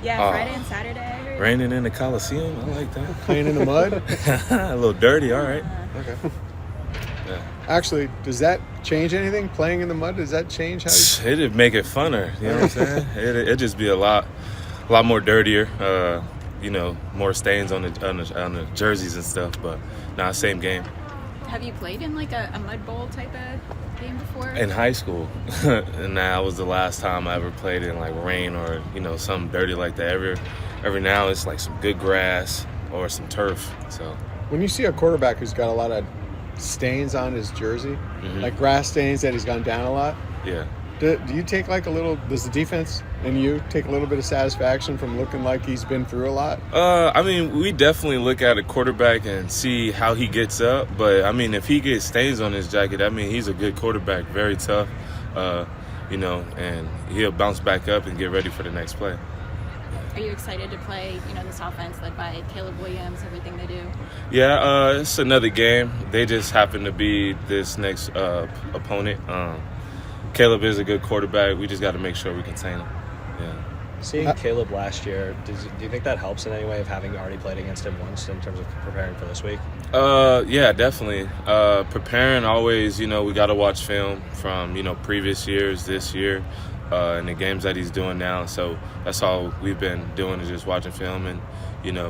Yeah, Friday and Saturday, I heard. Raining in the Coliseum, I like that. Playing in the mud? A little dirty, all right. Okay. Yeah. Actually, does that change anything? Playing in the mud, does that change how you... It'd make it funner, you know what I'm saying? It'd just be a lot more dirtier, more stains on the jerseys and stuff, but same game. Have you played in like a mud bowl type of game before? In high school, and that was the last time I ever played in like rain or something dirty like that. Every now it's like some good grass or some turf. So when you see a quarterback who's got a lot of stains on his jersey, like grass stains that he's gone down a lot, yeah. Do you take like a little? Does the defense and you take a little bit of satisfaction from looking like he's been through a lot? We definitely look at a quarterback and see how he gets up. But if he gets stains on his jacket, he's a good quarterback, very tough, and he'll bounce back up and get ready for the next play. Are you excited to play, this offense led by Caleb Williams, everything they do? Yeah, it's another game. They just happen to be this next opponent. Caleb is a good quarterback. We just got to make sure we contain him. Yeah. Seeing Caleb last year, do you think that helps in any way of having already played against him once in terms of preparing for this week? Yeah, definitely. Preparing always, we got to watch film from, previous years, this year, and the games that he's doing now. So that's all we've been doing is just watching film and,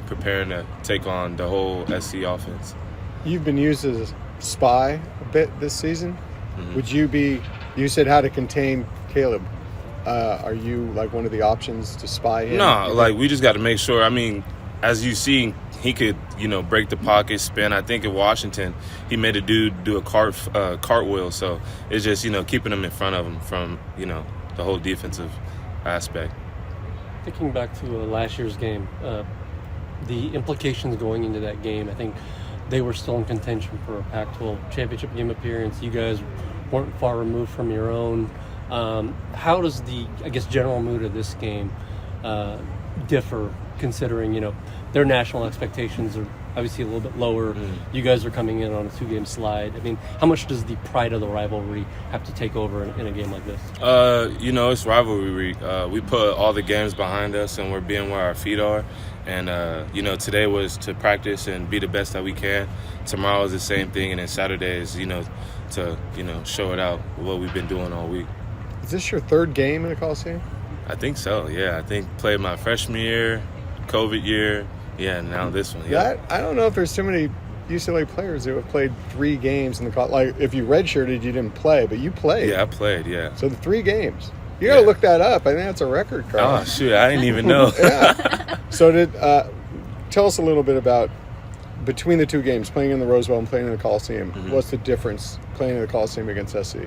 preparing to take on the whole SC offense. You've been used as a spy a bit this season. Would you be... You said how to contain Caleb. Are you like one of the options to spy him? No, we just got to make sure. As you see, he could, break the pocket, spin. I think in Washington, he made a dude do a cartwheel. So it's just, keeping him in front of him from, the whole defensive aspect. Thinking back to last year's game, the implications going into that game, I think they were still in contention for a Pac-12 championship game appearance. You guys weren't far removed from your own. How does the, general mood of this game differ, considering, their national expectations are obviously a little bit lower. You guys are coming in on a 2-game slide. How much does the pride of the rivalry have to take over in a game like this? It's rivalry week. We put all the games behind us, and we're being where our feet are. And, today was to practice and be the best that we can. Tomorrow is the same thing, and then Saturday is, to, show it out what we've been doing all week. Is this your third game in the Coliseum? I think so, yeah. I think played my freshman year, COVID year, now this one. Yeah. I don't know if there's too many UCLA players who have played 3 games in the Coliseum. Like, if you redshirted, you didn't play, but you played. Yeah, I played, yeah. So the 3 games. You got to look that up. I think that's a record, Carl. Oh, shoot, I didn't even know. Yeah. So tell us a little bit about, between the 2 games, playing in the Rose Bowl and playing in the Coliseum, what's the difference playing in the Coliseum against SC?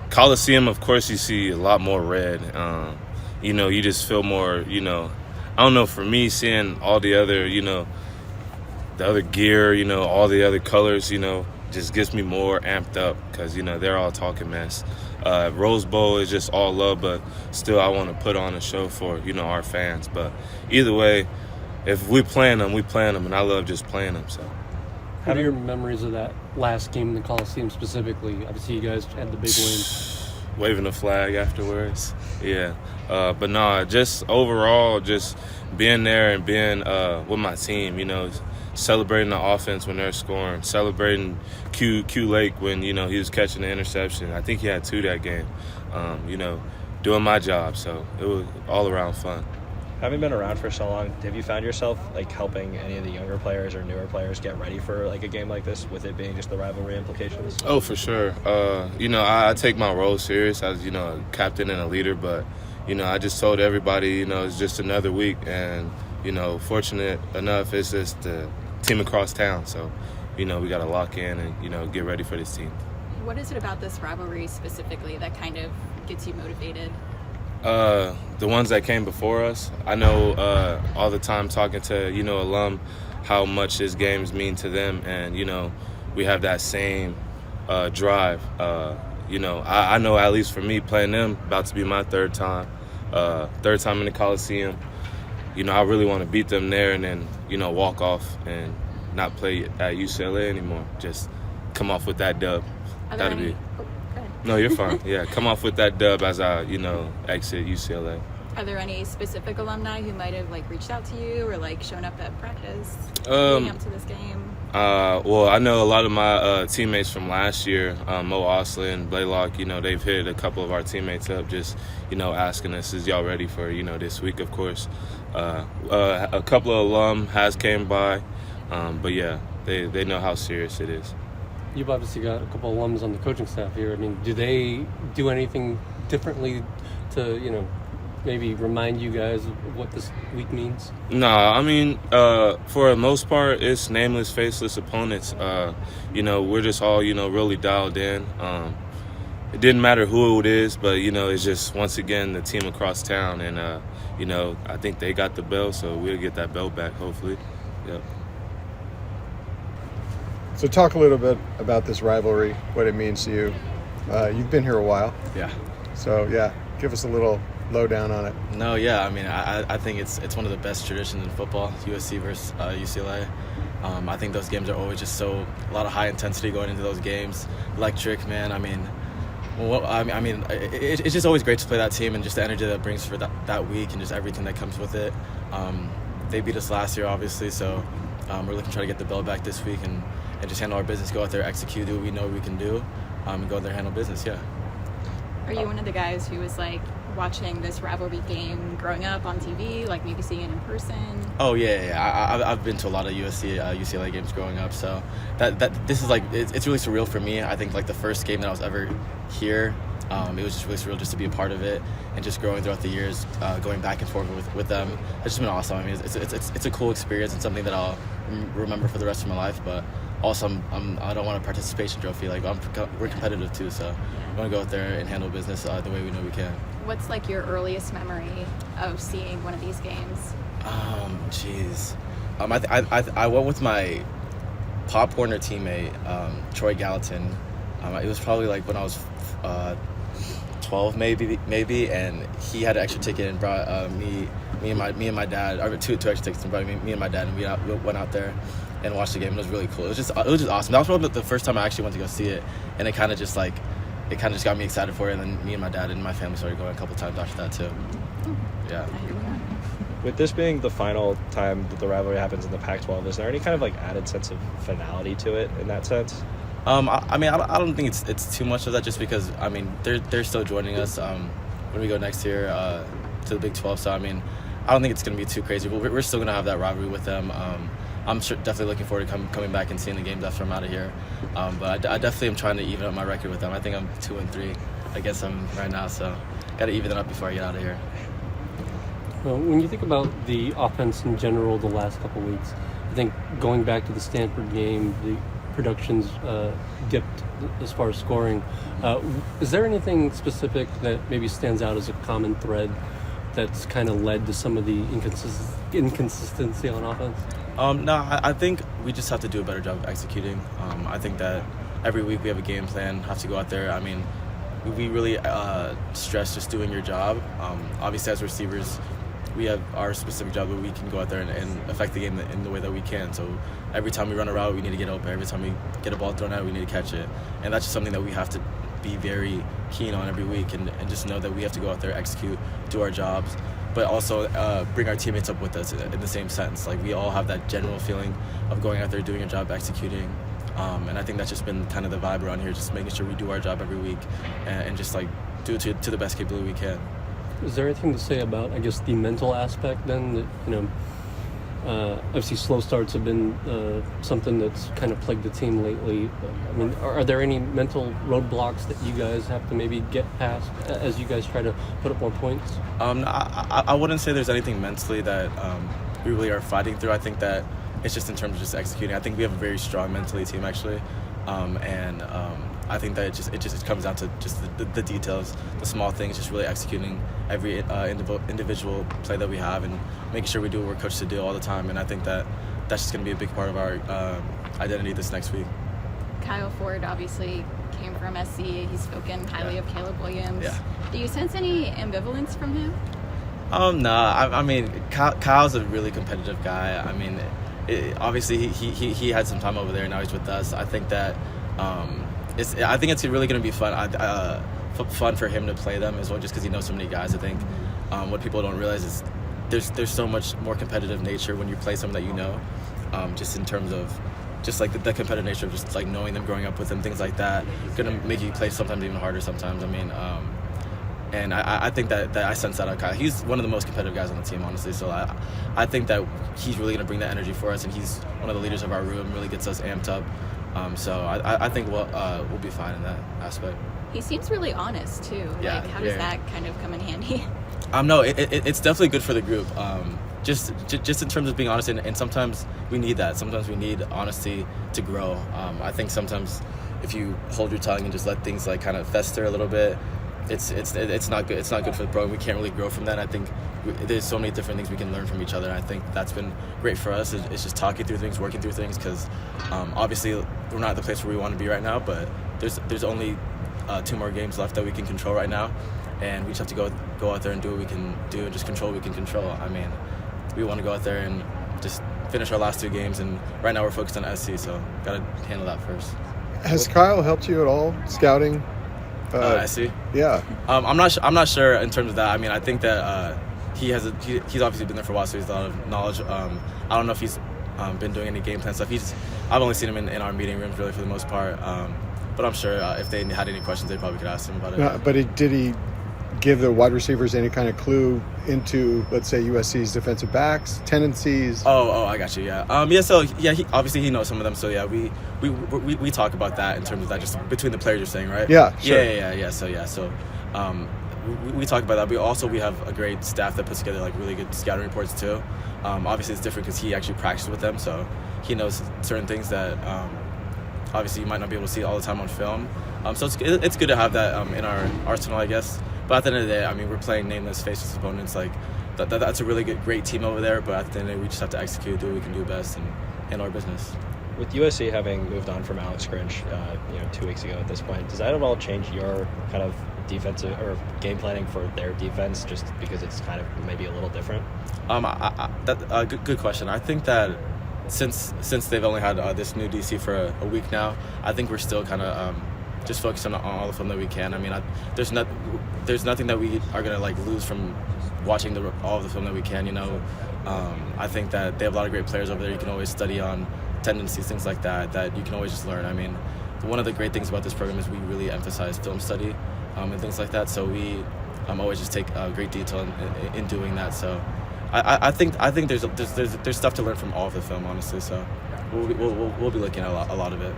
Coliseum, of course, you see a lot more red. You just feel more, I don't know, for me, seeing all the other, the other gear, all the other colors, just gets me more amped up because, they're all talking mess. Rose Bowl is just all love, but still I want to put on a show for, our fans. But either way, if we playing them, and I love just playing them. So, what are your memories of that last game in the Coliseum specifically? Obviously, you guys had the big win. Waving the flag afterwards. Yeah. But no, just overall, just being there and being with my team, celebrating the offense when they're scoring, celebrating Q Lake when, he was catching the interception. I think he had 2 that game. Doing my job. So it was all around fun. Having been around for so long, have you found yourself helping any of the younger players or newer players get ready for a game like this, with it being just the rivalry implications? Oh, for sure. I take my role serious as a captain and a leader, but I just told everybody it's just another week, and fortunate enough it's just the team across town, so we got to lock in and get ready for this team. What is it about this rivalry specifically that kind of gets you motivated? The ones that came before us. I know all the time talking to, alum, how much these games mean to them. And, we have that same drive. I know at least for me playing them, about to be my third time in the Coliseum. I really want to beat them there and then, walk off and not play at UCLA anymore. Just come off with that dub. Go ahead. No, you're fine. Yeah, come off with that dub as I, exit UCLA. Are there any specific alumni who might have like reached out to you or like shown up at practice leading up to this game? Well, I know a lot of my teammates from last year, Mo Osley and Blaylock, they've hit a couple of our teammates up just, asking us, is y'all ready for, this week, of course. A couple of alum has came by, but yeah, they know how serious it is. You've obviously got a couple of alums on the coaching staff here. I mean, do they do anything differently to, maybe remind you guys of what this week means? No, I mean, for the most part, it's nameless, faceless opponents. We're just all, really dialed in. It didn't matter who it is, but, it's just, once again, the team across town. And, I think they got the belt, so we'll get that belt back, hopefully. Yep. So talk a little bit about this rivalry, what it means to you. You've been here a while. Yeah. So, yeah, give us a little lowdown on it. No, yeah. I mean, I think it's one of the best traditions in football, USC versus UCLA. I think those games are always just a lot of high intensity going into those games. Electric, man. I mean, it's just always great to play that team and just the energy that it brings for that week and just everything that comes with it. They beat us last year, obviously, so we're looking to try to get the belt back this week and just handle our business, go out there, execute, do what we know we can do, and go out there and handle business, yeah. Are you one of the guys who was like watching this rivalry game growing up on TV, like maybe seeing it in person? Oh yeah. I've been to a lot of UCLA games growing up, so that this is like it's really surreal for me. I think like the first game that I was ever here, it was just really surreal just to be a part of it and just growing throughout the years, going back and forth with them. It's just been awesome. I mean, it's a cool experience and something that I'll remember for the rest of my life. But also, I don't want a participation trophy. Like we're competitive too, so I want to go out there and handle business the way we know we can. What's like your earliest memory of seeing one of these games? Jeez. I went with my Pop Warner teammate, Troy Gallatin. It was probably like when I was 12 maybe, and he had an extra ticket and brought me and my dad, or two extra tickets, and brought me and my dad, and we went out there and watched the game. It was really cool. It was just awesome. That was probably the first time I actually went to go see it, and it kind of just got me excited for it. And then me and my dad and my family started going a couple times after that too. Yeah. With this being the final time that the rivalry happens in the Pac-12, is there any kind of like added sense of finality to it in that sense? I don't think it's too much of that, just because I mean they're still joining us when we go next year to the Big 12. So I mean, I don't think it's going to be too crazy, but we're still going to have that rivalry with them. I'm definitely looking forward to coming back and seeing the games after I'm out of here. But I definitely am trying to even up my record with them. I think I'm 2-3. I guess I'm right now, so got to even it up before I get out of here. Well, when you think about the offense in general the last couple of weeks, I think going back to the Stanford game, the production's dipped as far as scoring. Is there anything specific that maybe stands out as a common thread that's kind of led to some of the inconsistency on offense? No, I think we just have to do a better job of executing. I think that every week we have a game plan, have to go out there. I mean, we really stress just doing your job. Obviously, as receivers, we have our specific job where we can go out there and affect the game in the way that we can. So every time we run a route, we need to get open. Every time we get a ball thrown out, we need to catch it. And that's just something that we have to be very keen on every week and just know that we have to go out there, execute, do our jobs, but also bring our teammates up with us in the same sense. Like, we all have that general feeling of going out there, doing a job, executing. And I think that's just been kind of the vibe around here, just making sure we do our job every week and just like do it to the best capability we can. Is there anything to say about, I guess, the mental aspect then? That, obviously slow starts have been something that's kind of plagued the team lately. I mean, are there any mental roadblocks that you guys have to maybe get past as you guys try to put up more points? I wouldn't say there's anything mentally that we really are fighting through. I think that it's just in terms of just executing. I think we have a very strong mentally team, actually. I think that it just comes down to just the details, the small things, just really executing every individual play that we have and making sure we do what we're coached to do all the time. And I think that that's just going to be a big part of our identity this next week. Kyle Ford obviously came from SC. He's spoken highly of Caleb Williams. Yeah. Do you sense any ambivalence from him? No. I mean, Kyle's a really competitive guy. I mean, obviously he had some time over there, and now he's with us. I think that it's really going to be fun. Fun for him to play them as well, just because he knows so many guys. I think what people don't realize is there's so much more competitive nature when you play someone that you know, just in terms of just like the competitive nature of just like knowing them, growing up with them, things like that, gonna make you play sometimes even harder sometimes. I mean, and I think that I sense that out of Kyle. He's one of the most competitive guys on the team, honestly. So I think that he's really gonna bring that energy for us, and he's one of the leaders of our room, really gets us amped up. So I think we'll be fine in that aspect. He seems really honest too. Yeah, Like, how does that kind of come in handy? No, it's definitely good for the group. Just in terms of being honest, and sometimes we need that. Sometimes we need honesty to grow. I think sometimes if you hold your tongue and just let things like kind of fester a little bit, it's not good. It's not good for the program. We can't really grow from that. I think there's so many different things we can learn from each other. And I think that's been great for us. It's just talking through things, working through things, because obviously we're not at the place where we want to be right now. But there's only 2 more games left that we can control right now, and we just have to go out there and do what we can do and just control what we can control. I mean, we want to go out there and just finish our last 2 games, and right now we're focused on SC, so got to handle that first. Has Kyle helped you at all scouting? SC? Yeah. I'm not sure in terms of that. I mean, I think that he's obviously been there for a while, so he's a lot of knowledge. I don't know if he's been doing any game plan stuff. I've only seen him in our meeting rooms really for the most part. But I'm sure if they had any questions, they probably could ask him about it. But did he give the wide receivers any kind of clue into, let's say, USC's defensive backs, tendencies? Oh, I got you. Yeah. So he knows some of them. So yeah, we talk about that in terms of that, just between the players, you're saying, right? Yeah. Sure. Yeah. So we talk about that. We have a great staff that puts together like really good scouting reports too. Obviously it's different because he actually practiced with them, so he knows certain things that obviously you might not be able to see all the time on film. So it's good to have that in our arsenal, I guess. But at the end of the day, I mean, we're playing nameless, faceless opponents. Like that's a really great team over there. But at the end of the day, we just have to execute, do what we can do best, and handle our business. With USC having moved on from Alex Grinch, 2 weeks ago at this point, does that at all change your kind of defensive or game planning for their defense, just because it's kind of maybe a little different? Good question. I think that since they've only had this new DC for a week now, I think we're still kind of just focused on all the film that we can. I mean, there's nothing that we are gonna like lose from watching all of the film that we can. I think that they have a lot of great players over there. You can always study on tendencies, things like that you can always just learn. I mean, one of the great things about this program is we really emphasize film study and things like that. So we always just take great detail in doing that. So I think there's stuff to learn from all of the film, honestly. So we'll be looking at a lot of it.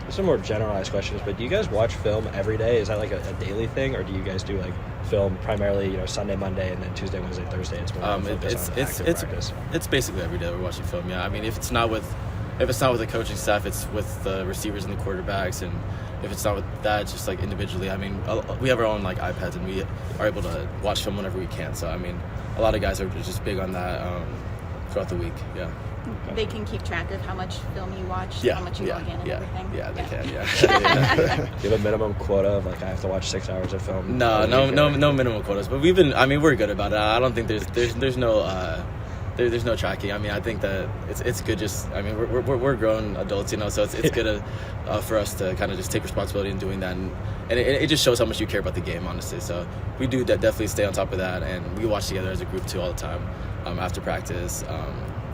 Some more generalized questions, but do you guys watch film every day? Is that like a daily thing, or do you guys do like film primarily, Sunday, Monday, and then Tuesday, Wednesday, Thursday? It's more practice. It's basically every day we're watching film. Yeah, I mean, if it's not with the coaching staff, it's with the receivers and the quarterbacks, and if it's not with that, it's just like individually. I mean, we have our own like iPads, and we are able to watch film whenever we can. So I mean, a lot of guys are just big on that throughout the week. Yeah. They can keep track of how much film you watch, how much you log in and everything. Yeah, they can. Yeah. Do you have a minimum quota of like I have to watch 6 hours of film? No minimum quotas. But we're good about it. I don't think there's no tracking. I mean, I think that it's good. Just I mean, we're grown adults, so it's good for us to kind of just take responsibility in doing that, and it just shows how much you care about the game, honestly. So we do definitely stay on top of that, and we watch together as a group too all the time, after practice.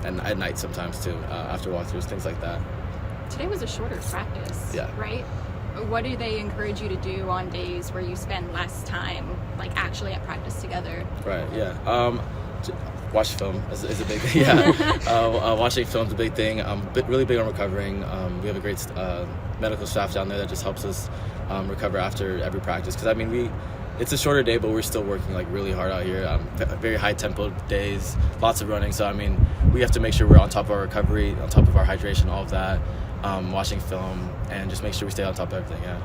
And at night sometimes too, after walkthroughs, things like that. Today was a shorter practice, yeah. Right? What do they encourage you to do on days where you spend less time, like actually at practice together? Right, yeah. Watch film is a big thing, yeah. Watching film is a big thing. Really big on recovering. We have a great medical staff down there that just helps us recover after every practice. Because, I mean, it's a shorter day, but we're still working like really hard out here. Very high tempo days, lots of running. So I mean, we have to make sure we're on top of our recovery, on top of our hydration, all of that, watching film, and just make sure we stay on top of everything. Yeah.